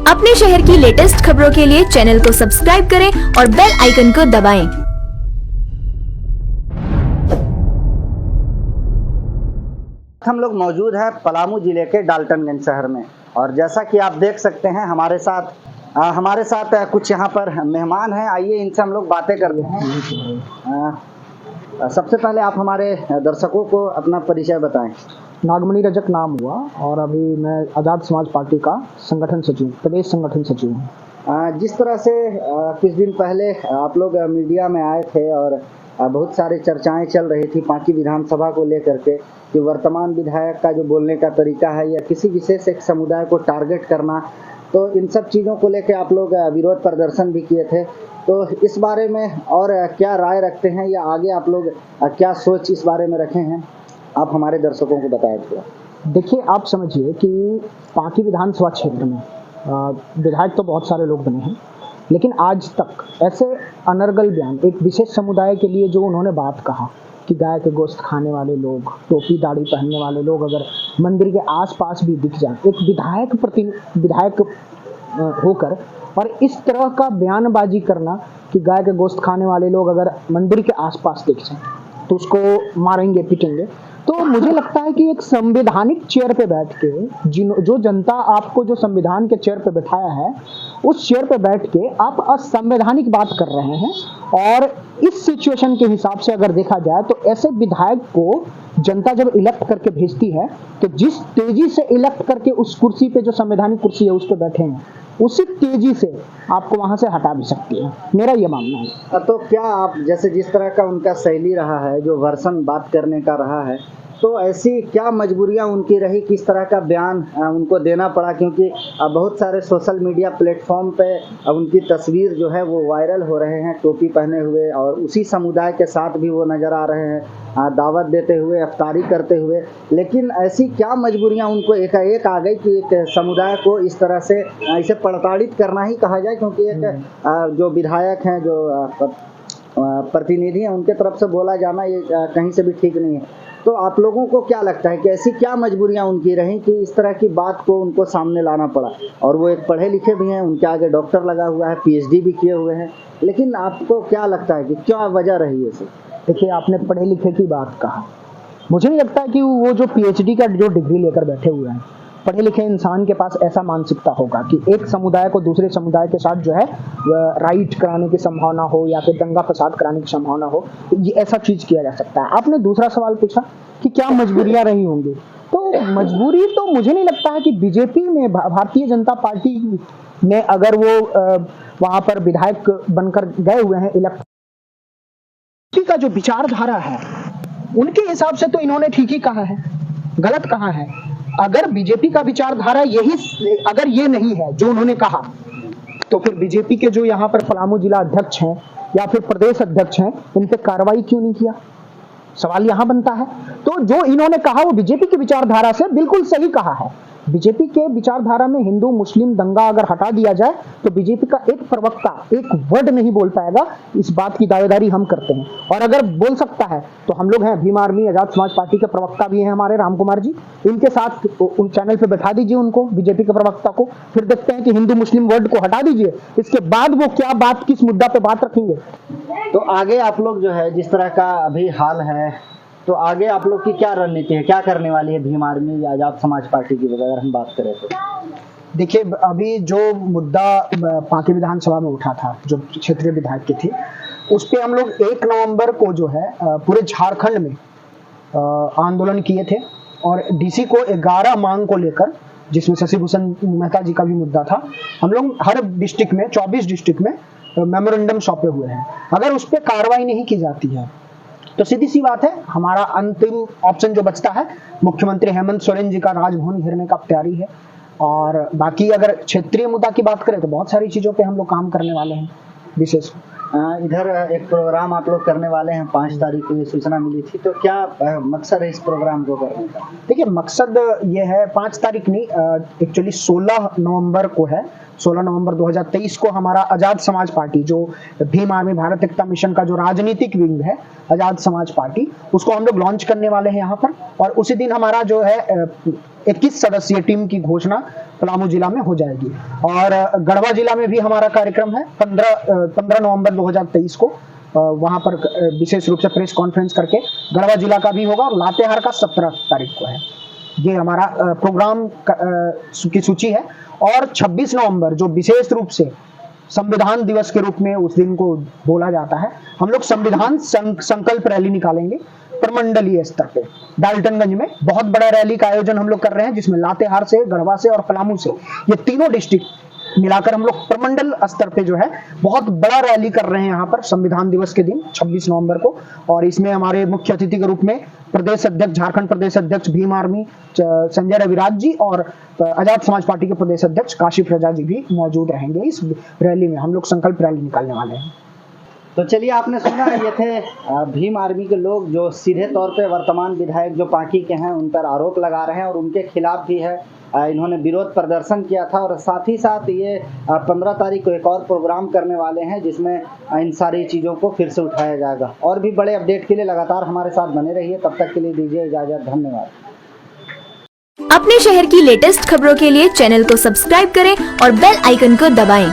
अपने शहर की लेटेस्ट खबरों के लिए चैनल को सब्सक्राइब करें और बेल आइकन को दबाएं। हम लोग मौजूद हैं पलामू जिले के डाल्टनगंज शहर में, और जैसा कि आप देख सकते हैं हमारे साथ कुछ यहाँ पर मेहमान हैं। आइए इनसे हम लोग बातें करते हैं। सबसे पहले आप हमारे दर्शकों को अपना परिचय बताएं। नागमणि रजक नाम हुआ और अभी मैं आज़ाद समाज पार्टी का संगठन सचिव, प्रदेश संगठन सचिव हूँ। जिस तरह से कुछ दिन पहले आप लोग मीडिया में आए थे और बहुत सारी चर्चाएं चल रही थी पांकी विधानसभा को लेकर के कि वर्तमान विधायक का जो बोलने का तरीका है या किसी विशेष एक समुदाय को टारगेट करना, तो इन सब चीज़ों को लेकर आप लोग विरोध प्रदर्शन भी किए थे। तो इस बारे में और क्या राय रखते हैं या आगे आप लोग क्या सोच इस बारे में रखे हैं, आप हमारे दर्शकों को बताएं थोड़ा। देखिए, आप समझिए कि पांकी विधानसभा क्षेत्र में विधायक तो बहुत सारे लोग बने हैं, लेकिन आज तक ऐसे अनर्गल बयान एक विशेष समुदाय के लिए जो उन्होंने बात कहा कि गाय के गोश्त खाने वाले लोग, टोपी दाढ़ी पहनने वाले लोग अगर मंदिर के आसपास भी दिख जाए, एक विधायक होकर और इस तरह का बयानबाजी करना कि गाय के गोश्त खाने वाले लोग अगर मंदिर के आसपास दिख जाए तो उसको मारेंगे पीटेंगे। तो मुझे लगता है कि एक संवैधानिक चेयर पे बैठ के जो जनता आपको जो संविधान के चेयर पे बैठाया है, उस चेयर पे बैठ के आप असंवैधानिक बात कर रहे हैं। और इस सिचुएशन के हिसाब से अगर देखा जाए तो ऐसे विधायक को जनता जब इलेक्ट करके भेजती है तो जिस तेजी से इलेक्ट करके उस कुर्सी पे, जो संवैधानिक कुर्सी है, उस पे बैठे हैं, उसी तेजी से आपको वहां से हटा भी सकती है, मेरा ये मानना है। तो क्या आप जैसे जिस तरह का उनका शैली रहा है, जो वर्सन बात करने का रहा है, तो ऐसी क्या मजबूरियां उनकी रही, किस तरह का बयान उनको देना पड़ा? क्योंकि बहुत सारे सोशल मीडिया प्लेटफॉर्म पे उनकी तस्वीर जो है वो वायरल हो रहे हैं टोपी पहने हुए, और उसी समुदाय के साथ भी वो नज़र आ रहे हैं दावत देते हुए, इफ्तारी करते हुए। लेकिन ऐसी क्या मजबूरियां उनको एकाएक आ गई कि एक समुदाय को इस तरह से इसे प्रताड़ित करना ही कहा जाए, क्योंकि एक जो विधायक हैं, जो प्रतिनिधि हैं, उनके तरफ से बोला जाना ये कहीं से भी ठीक नहीं है। तो आप लोगों को क्या लगता है कि ऐसी क्या मजबूरियां उनकी रहीं कि इस तरह की बात को उनको सामने लाना पड़ा? और वो एक पढ़े लिखे भी हैं, उनके आगे डॉक्टर लगा हुआ है, PhD भी किए हुए हैं, लेकिन आपको क्या लगता है कि क्या वजह रही है इसे? देखिए, आपने पढ़े लिखे की बात कहा, मुझे नहीं लगता कि वो जो PhD का जो डिग्री लेकर बैठे हुए हैं, पढ़े लिखे इंसान के पास ऐसा मानसिकता होगा कि एक समुदाय को दूसरे समुदाय के साथ जो है राइट कराने की संभावना हो या फिर दंगा फसाद कराने की संभावना हो, ये ऐसा चीज किया जा सकता है। आपने दूसरा सवाल पूछा कि क्या मजबूरियां रही होंगी, तो मजबूरी तो मुझे नहीं लगता है कि बीजेपी में, भारतीय जनता पार्टी में अगर वो वहां पर विधायक बनकर गए हुए हैं इलेक्शन का जो विचारधारा है, उनके हिसाब से तो इन्होंने ठीक ही कहा है, गलत कहा है। अगर बीजेपी का विचारधारा यही, अगर ये नहीं है जो उन्होंने कहा, तो फिर बीजेपी के जो यहाँ पर पलामू जिला अध्यक्ष हैं या फिर प्रदेश अध्यक्ष हैं, उन पे कार्रवाई क्यों नहीं किया, सवाल यहाँ बनता है। तो जो इन्होंने कहा वो बीजेपी की विचारधारा से बिल्कुल सही कहा है। बीजेपी के विचारधारा में हिंदू मुस्लिम दंगा अगर हटा दिया जाए तो बीजेपी का एक प्रवक्ता एक वर्ड नहीं बोल पाएगा, इस बात की दावेदारी हम करते हैं। और अगर बोल सकता है तो हम लोग हैं, भीम आर्मी आजाद समाज पार्टी के प्रवक्ता भी हैं हमारे राम कुमार जी, इनके साथ उन चैनल पे बैठा दीजिए उनको, बीजेपी के प्रवक्ता को, फिर देखते हैं कि हिंदू मुस्लिम वर्ड को हटा दीजिए, इसके बाद वो क्या बात, किस मुद्दा पे बात रखेंगे। तो आगे आप लोग जो है, जिस तरह का अभी हाल है, तो आगे आप लोग की क्या रणनीति है, क्या करने वाली है भीम आर्मी या आजाद समाज पार्टी की अगर हम बात करें तो? देखिए, अभी जो मुद्दा पांकी विधानसभा में उठा था, जो क्षेत्रीय विधायक के थे, उस पे हम लोग 1 नवंबर को जो है पूरे झारखंड में आंदोलन किए थे और DC को 11 मांग को लेकर, जिसमें शशि भूषण मेहता जी का भी मुद्दा था, हम लोग हर डिस्ट्रिक्ट में, 24 डिस्ट्रिक्ट में मेमोरेंडम सौंपे हुए हैं। अगर उस पर कार्रवाई नहीं की जाती है तो सीधी सी बात है, हमारा अंतिम ऑप्शन जो बचता है, मुख्यमंत्री हेमंत सोरेन जी का राजभवन घेरने का तैयारी है। और बाकी अगर क्षेत्रीय मुद्दा की बात करें तो बहुत सारी चीजों पे हम लोग काम करने वाले हैं। विशेष इधर एक प्रोग्राम आप लोग करने वाले हैं 5 तारीख को, ये सूचना मिली थी, तो क्या मकसद है इस प्रोग्राम को करने का? देखिए, मकसद ये है, 5 तारीख नहीं, एक्चुअली 16 नवंबर को है। 16 नवंबर 2023 को हमारा आजाद समाज पार्टी, जो भीम आर्मी भारत एकता मिशन का जो राजनीतिक विंग है आजाद समाज पार्टी, उसको हम लोग लॉन्च करने वाले हैं यहाँ पर। और उसी दिन हमारा जो है 21 सदस्यीय टीम की घोषणा पलामू जिला में हो जाएगी। और गढ़वा जिला में भी हमारा कार्यक्रम है 15 नवंबर 2023 को वहां पर विशेष रूप से प्रेस कॉन्फ्रेंस करके गढ़वा जिला का भी होगा, और लातेहार का 17 तारीख को है। ये हमारा प्रोग्राम की सूची है। और 26 नवंबर जो विशेष रूप से संविधान दिवस के रूप में उस दिन को बोला जाता है, हम लोग संविधान संकल्प रैली निकालेंगे प्रमंडलीय स्तर पे। डाल्टनगंज में बहुत बड़ा रैली का आयोजन हम लोग कर रहे हैं, जिसमें लातेहार से, गढ़वा से और पलामू से, ये तीनों डिस्ट्रिक्ट मिलाकर हम लोग प्रमंडल स्तर पे जो है बहुत बड़ा रैली कर रहे हैं यहाँ पर संविधान दिवस के दिन 26 नवंबर को। और इसमें हमारे मुख्य अतिथि के रूप में प्रदेश अध्यक्ष, झारखंड प्रदेश अध्यक्ष भीम आर्मी संजय रविराज जी और आजाद समाज पार्टी के प्रदेश अध्यक्ष काशिफ रजा जी भी मौजूद रहेंगे इस रैली में। हम लोग संकल्प रैली निकालने वाले हैं। तो चलिए, आपने सुना, ये थे भीम आर्मी के लोग जो सीधे तौर पे वर्तमान विधायक जो पार्टी के हैं उन पर आरोप लगा रहे हैं और उनके खिलाफ भी है। इन्होंने विरोध प्रदर्शन किया था और साथ ही साथ ये 15 तारीख को एक और प्रोग्राम करने वाले हैं जिसमें इन सारी चीज़ों को फिर से उठाया जाएगा। और भी बड़े अपडेट के लिए लगातार हमारे साथ बने रहिए। तब तक के लिए दीजिए इजाज़त। धन्यवाद। अपने शहर की लेटेस्ट खबरों के लिए चैनल को सब्सक्राइब करें और बेल आइकन को दबाएं।